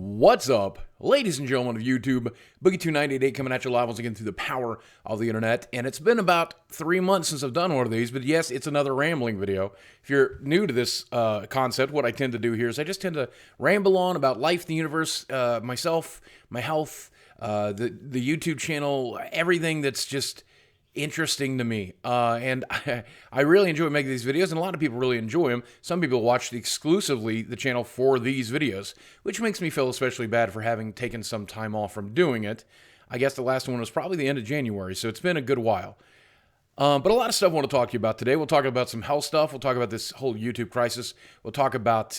What's up, ladies and gentlemen of YouTube? Boogie2988 coming at you live once again through the power of the internet. And it's been about 3 months since I've done one of these, but yes, it's another rambling video. If you're new to this concept, what I tend to do here is I just tend to ramble on about life, the universe, myself, my health, the YouTube channel, everything that's just interesting to me. And I really enjoy making these videos, and a lot of people really enjoy them. Some people watch exclusively the channel for these videos, which makes me feel especially bad for having taken some time off from doing it. I guess the last one was probably the end of January, so it's been a good while. But a lot of stuff I want to talk to you about today. We'll talk about some health stuff. We'll talk about this whole YouTube crisis. We'll talk about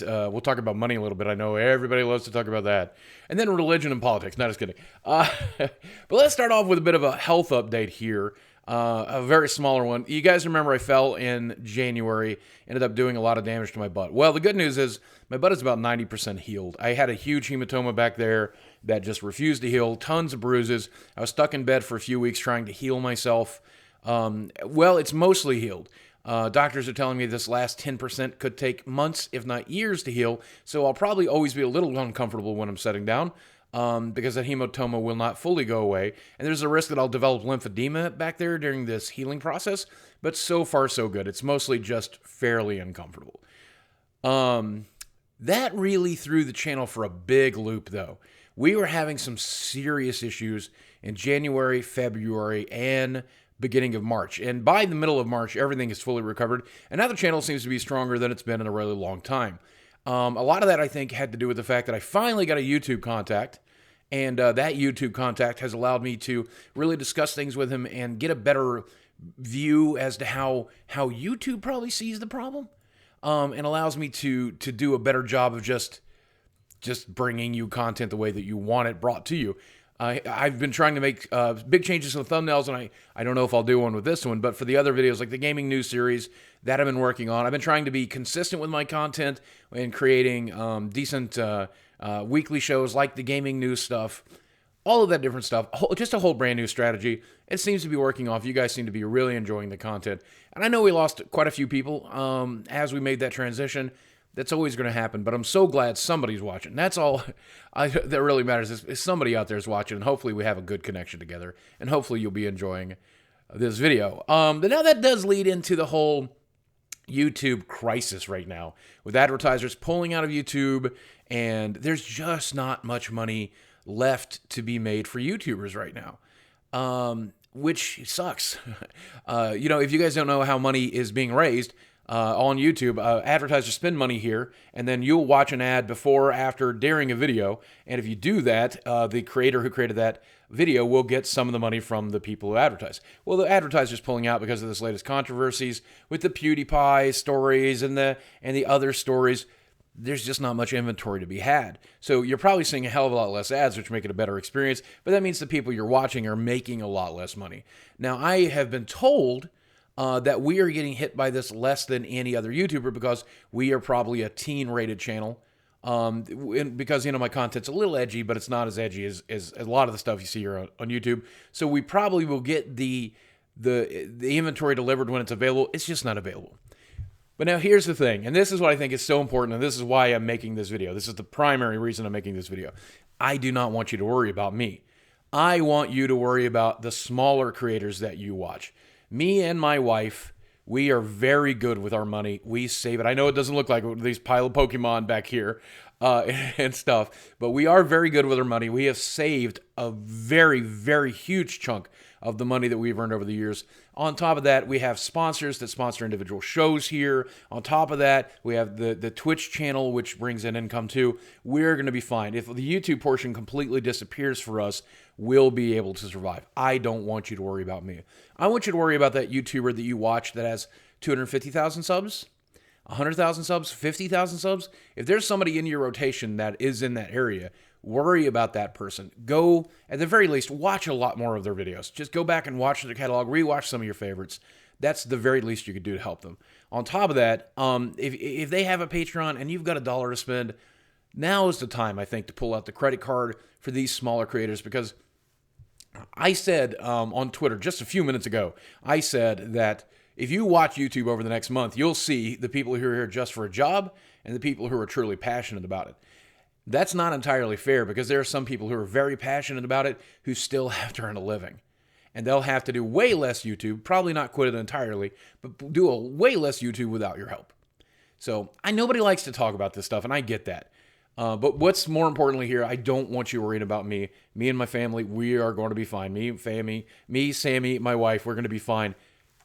money a little bit. I know everybody loves to talk about that. And then religion and politics. Not just kidding. But let's start off with a bit of a health update here. A very smaller one. You guys remember I fell in January, ended up doing a lot of damage to my butt. Well, the good news is my butt is about 90% healed. I had a huge hematoma back there that just refused to heal, tons of bruises. I was stuck in bed for a few weeks trying to heal myself. Well, it's mostly healed. Doctors are telling me this last 10% could take months, if not years, to heal, so I'll probably always be a little uncomfortable when I'm sitting down. Because that hematoma will not fully go away. And there's a risk that I'll develop lymphedema back there during this healing process. But so far, so good. It's mostly just fairly uncomfortable. That really threw the channel for a big loop, though. We were having some serious issues in January, February, and beginning of March. And by the middle of March, everything is fully recovered. And now the channel seems to be stronger than it's been in a really long time. A lot of that, I think, had to do with the fact that I finally got a YouTube contact, and that YouTube contact has allowed me to really discuss things with him and get a better view as to how YouTube probably sees the problem, and allows me to do a better job of just bringing you content the way that you want it brought to you. I've been trying to make big changes in the thumbnails, and I don't know if I'll do one with this one, but for the other videos, like the gaming news series that I've been working on, I've been trying to be consistent with my content and creating decent weekly shows like the gaming news stuff, all of that different stuff, just a whole brand new strategy. It seems to be working off. You guys seem to be really enjoying the content. And I know we lost quite a few people as we made that transition. That's always going to happen, but I'm so glad somebody's watching. That's all that really matters is somebody out there is watching, and hopefully we have a good connection together, and hopefully you'll be enjoying this video. But now that does lead into the whole YouTube crisis right now, with advertisers pulling out of YouTube, and there's just not much money left to be made for YouTubers right now, which sucks. If you guys don't know how money is being raised, on YouTube, advertisers spend money here, and then you'll watch an ad before or after during a video, and if you do that, the creator who created that video will get some of the money from the people who advertise. Well, the advertiser's pulling out because of this latest controversies with the PewDiePie stories and the other stories. There's just not much inventory to be had. So you're probably seeing a hell of a lot less ads, which make it a better experience, but that means the people you're watching are making a lot less money. Now, I have been told that we are getting hit by this less than any other YouTuber because we are probably a teen-rated channel. Because, my content's a little edgy, but it's not as edgy as a lot of the stuff you see here on YouTube. So we probably will get the inventory delivered when it's available. It's just not available. But now here's the thing, and this is what I think is so important, and this is why I'm making this video. This is the primary reason I'm making this video. I do not want you to worry about me. I want you to worry about the smaller creators that you watch. Me and my wife, we are very good with our money. We save it. I know it doesn't look like these pile of Pokemon back here and stuff, but we are very good with our money. We have saved a very, very huge chunk of the money that we've earned over the years. On top of that, we have sponsors that sponsor individual shows here. On top of that, we have the Twitch channel, which brings in income too. We're going to be fine. If the YouTube portion completely disappears for us, we'll be able to survive. I don't want you to worry about me. I want you to worry about that YouTuber that you watch that has 250,000 subs, 100,000 subs, 50,000 subs. If there's somebody in your rotation that is in that area, worry about that person. Go, at the very least, watch a lot more of their videos. Just go back and watch their catalog, rewatch some of your favorites. That's the very least you could do to help them. On top of that, if they have a Patreon and you've got $1 to spend, now is the time, I think, to pull out the credit card for these smaller creators, because I said on Twitter just a few minutes ago, I said that if you watch YouTube over the next month, you'll see the people who are here just for a job and the people who are truly passionate about it. That's not entirely fair because there are some people who are very passionate about it who still have to earn a living. And they'll have to do way less YouTube, probably not quit it entirely, but do a way less YouTube without your help. So nobody likes to talk about this stuff, and I get that. But what's more importantly here, I don't want you worried about me. Me and my family, we are going to be fine. Me, Sammy, my wife, we're going to be fine.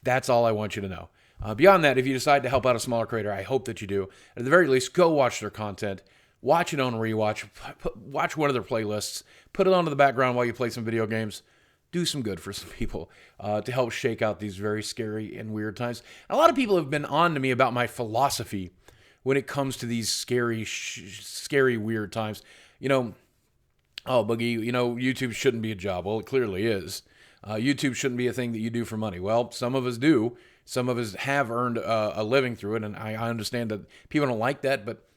That's all I want you to know. Beyond that, if you decide to help out a smaller creator, I hope that you do. At the very least, go watch their content. Watch it on rewatch. Watch one of their playlists. Put it on in the background while you play some video games. Do some good for some people to help shake out these very scary and weird times. A lot of people have been on to me about my philosophy when it comes to these scary, weird times. Oh, Boogie, YouTube shouldn't be a job. Well, it clearly is. YouTube shouldn't be a thing that you do for money. Well, some of us do. Some of us have earned a living through it, and I understand that people don't like that, but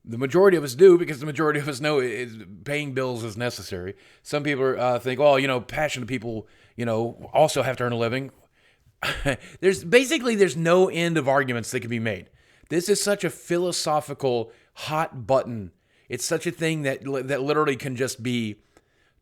the majority of us do because the majority of us know paying bills is necessary. Some people think, passionate people, also have to earn a living. There's no end of arguments that can be made. This is such a philosophical hot button. It's such a thing that literally can just be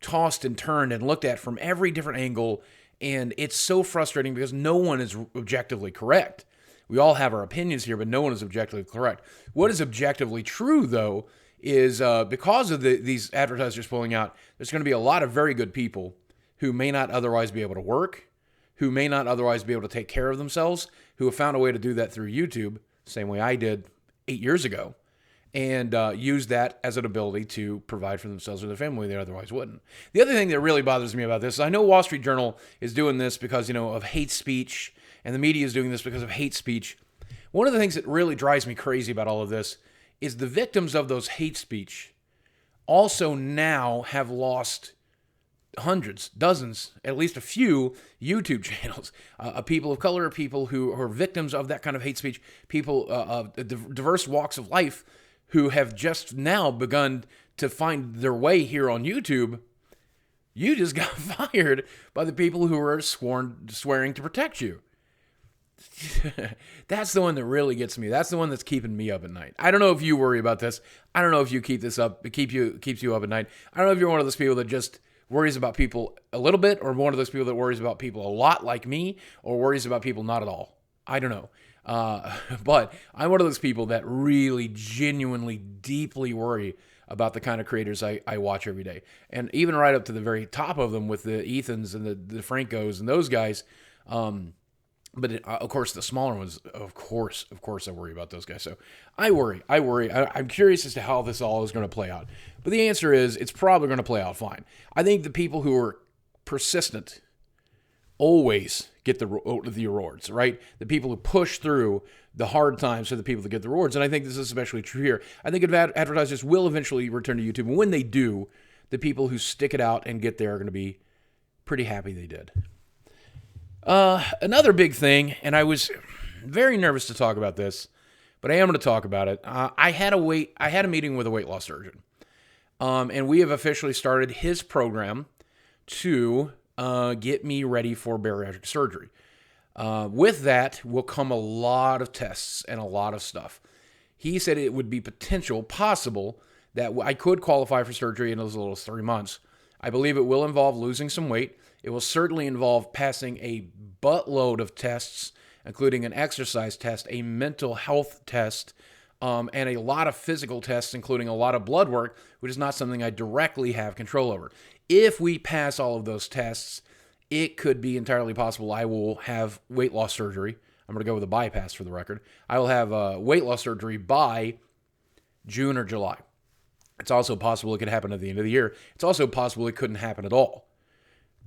tossed and turned and looked at from every different angle. And it's so frustrating because no one is objectively correct. We all have our opinions here, but no one is objectively correct. What is objectively true, though, is because of these advertisers pulling out, there's going to be a lot of very good people who may not otherwise be able to work, who may not otherwise be able to take care of themselves, who have found a way to do that through YouTube, same way I did 8 years ago, and use that as an ability to provide for themselves or their family they otherwise wouldn't. The other thing that really bothers me about this is I know Wall Street Journal is doing this because, of hate speech, and the media is doing this because of hate speech. One of the things that really drives me crazy about all of this is the victims of those hate speech also now have lost hundreds, dozens, at least a few YouTube channels, people of color, people who are victims of that kind of hate speech, people of diverse walks of life who have just now begun to find their way here on YouTube. You just got fired by the people who are swearing to protect you. That's the one that really gets me. That's the one that's keeping me up at night. I don't know if you worry about this. I don't know if you keep this up. It keeps you up at night. I don't know if you're one of those people that just worries about people a little bit, or one of those people that worries about people a lot like me, or worries about people not at all. I don't know. But I'm one of those people that really genuinely, deeply worry about the kind of creators I watch every day. And even right up to the very top of them with the Ethans and the Francos and those guys. But of course, the smaller ones, of course, I worry about those guys. So I worry. I'm curious as to how this all is going to play out. But the answer is it's probably going to play out fine. I think the people who are persistent always get the rewards, right? The people who push through the hard times are the people that get the rewards. And I think this is especially true here. I think advertisers will eventually return to YouTube. And when they do, the people who stick it out and get there are going to be pretty happy they did. Another big thing, and I was very nervous to talk about this, but I am going to talk about it. I had a meeting with a weight loss surgeon, and we have officially started his program to get me ready for bariatric surgery. With that will come a lot of tests and a lot of stuff. He said it would be possible that I could qualify for surgery in as little as 3 months. I believe it will involve losing some weight. It will certainly involve passing a buttload of tests, including an exercise test, a mental health test, and a lot of physical tests, including a lot of blood work, which is not something I directly have control over. If we pass all of those tests, it could be entirely possible I will have weight loss surgery. I'm going to go with a bypass for the record. I will have weight loss surgery by June or July. It's also possible it could happen at the end of the year. It's also possible it couldn't happen at all.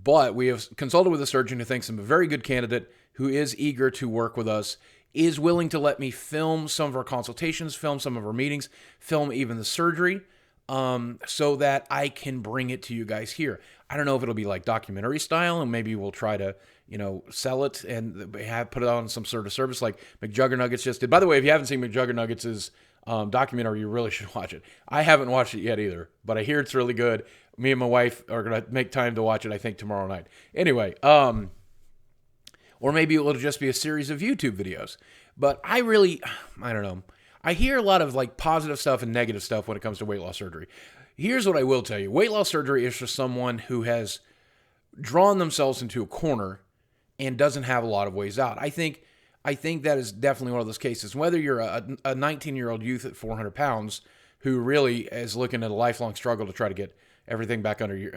But we have consulted with a surgeon who thinks I'm a very good candidate, who is eager to work with us, is willing to let me film some of our consultations, film some of our meetings, film even the surgery, so that I can bring it to you guys here. I don't know if it'll be like documentary style, and maybe we'll try to, sell it and put it on some sort of service like McJuggernuggets just did. By the way, if you haven't seen McJuggernuggets' documentary, you really should watch it. I haven't watched it yet either, but I hear it's really good. Me and my wife are going to make time to watch it, I think, tomorrow night. Anyway, or maybe it'll just be a series of YouTube videos. But I don't know. I hear a lot of like positive stuff and negative stuff when it comes to weight loss surgery. Here's what I will tell you. Weight loss surgery is for someone who has drawn themselves into a corner and doesn't have a lot of ways out. I think that is definitely one of those cases. Whether you're a 19-year-old youth at 400 pounds who really is looking at a lifelong struggle to try to get everything back under your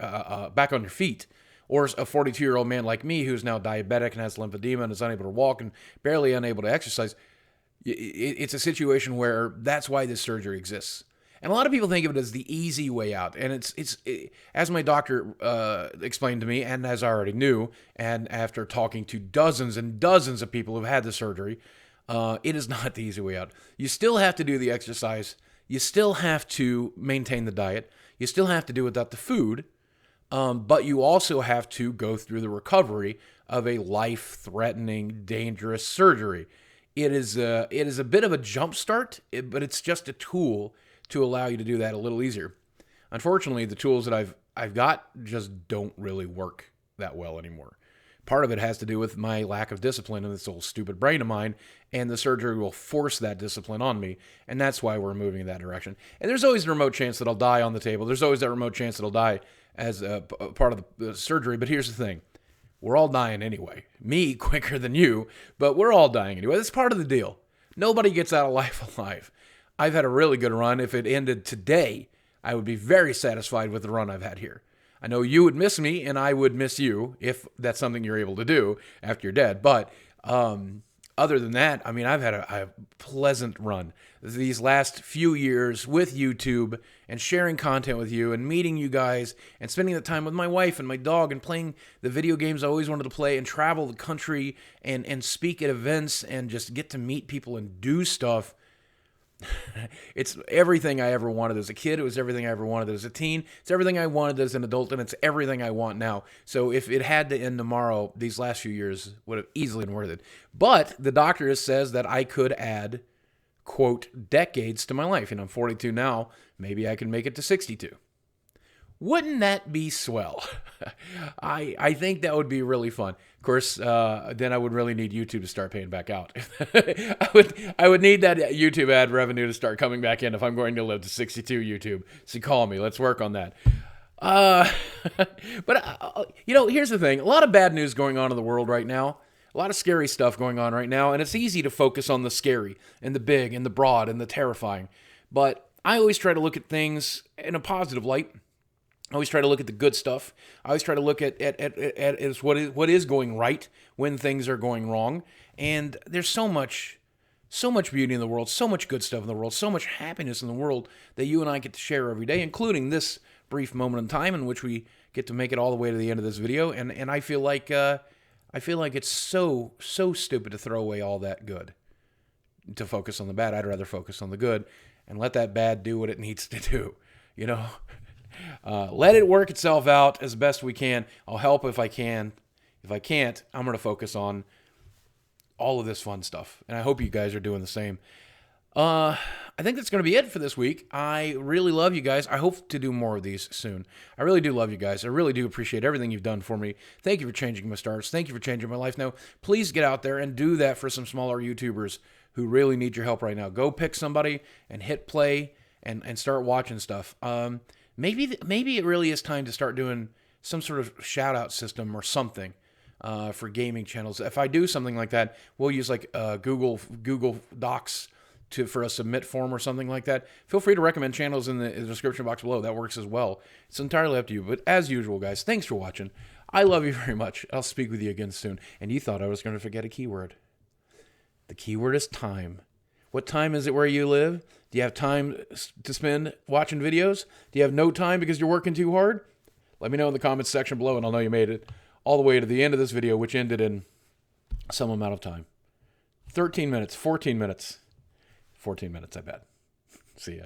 back on your feet, or a 42-year-old man like me who's now diabetic and has lymphedema and is unable to walk and barely unable to exercise, it's a situation where that's why this surgery exists. And a lot of people think of it as the easy way out. And it's as my doctor explained to me, and as I already knew, and after talking to dozens and dozens of people who've had the surgery, it is not the easy way out. You still have to do the exercise. You still have to maintain the diet. You still have to do without the food. But you also have to go through the recovery of a life-threatening, dangerous surgery. It is a bit of a jump start, but it's just a tool to allow you to do that a little easier. Unfortunately, the tools that I've got just don't really work that well anymore. Part of it has to do with my lack of discipline in this old stupid brain of mine, and the surgery will force that discipline on me, and that's why we're moving in that direction. And there's always a remote chance that I'll die on the table. There's always that remote chance that I'll die as a part of the surgery, but here's the thing. We're all dying anyway. Me quicker than you, but we're all dying anyway. That's part of the deal. Nobody gets out of life alive. I've had a really good run. If it ended today, I would be very satisfied with the run I've had here. I know you would miss me, and I would miss you if that's something you're able to do after you're dead. But other than that, I mean, I've had a pleasant run these last few years with YouTube and sharing content with you and meeting you guys and spending the time with my wife and my dog and playing the video games I always wanted to play and travel the country and speak at events and just get to meet people and do stuff. It's everything I ever wanted as a kid. It was everything I ever wanted as a teen. It's everything I wanted as an adult, and it's everything I want now. So if it had to end tomorrow, these last few years would have easily been worth it. But the doctor says that I could add, quote, decades to my life. And I'm 42 now. Maybe I can make it to 62. Wouldn't that be swell? I think that would be really fun. Of course, then I would really need YouTube to start paying back out. I would need that YouTube ad revenue to start coming back in if I'm going to live to 62 YouTube. So call me. Let's work on that. Here's the thing. A lot of bad news going on in the world right now. A lot of scary stuff going on right now. And it's easy to focus on the scary and the big and the broad and the terrifying. But I always try to look at things in a positive light. I always try to look at the good stuff. I always try to look at what is going right when things are going wrong. And there's so much beauty in the world, so much good stuff in the world, so much happiness in the world that you and I get to share every day, including this brief moment in time in which we get to make it all the way to the end of this video. And I feel like it's so stupid to throw away all that good to focus on the bad. I'd rather focus on the good and let that bad do what it needs to do. You know. Let it work itself out as best we can. I'll help if I can. If I can't, I'm going to focus on all of this fun stuff. And I hope you guys are doing the same. I think that's going to be it for this week. I really love you guys. I hope to do more of these soon. I really do love you guys. I really do appreciate everything you've done for me. Thank you for changing my stars. Thank you for changing my life. Now, please get out there and do that for some smaller YouTubers who really need your help right now. Go pick somebody and hit play and start watching stuff. Maybe it really is time to start doing some sort of shout-out system or something for gaming channels. If I do something like that, we'll use like Google Docs for a submit form or something like that. Feel free to recommend channels in the description box below. That works as well. It's entirely up to you. But as usual, guys, thanks for watching. I love you very much. I'll speak with you again soon. And you thought I was going to forget a keyword. The keyword is time. What time is it where you live? Do you have time to spend watching videos? Do you have no time because you're working too hard? Let me know in the comments section below, and I'll know you made it all the way to the end of this video, which ended in some amount of time. 13 minutes, 14 minutes. 14 minutes, I bet. See ya.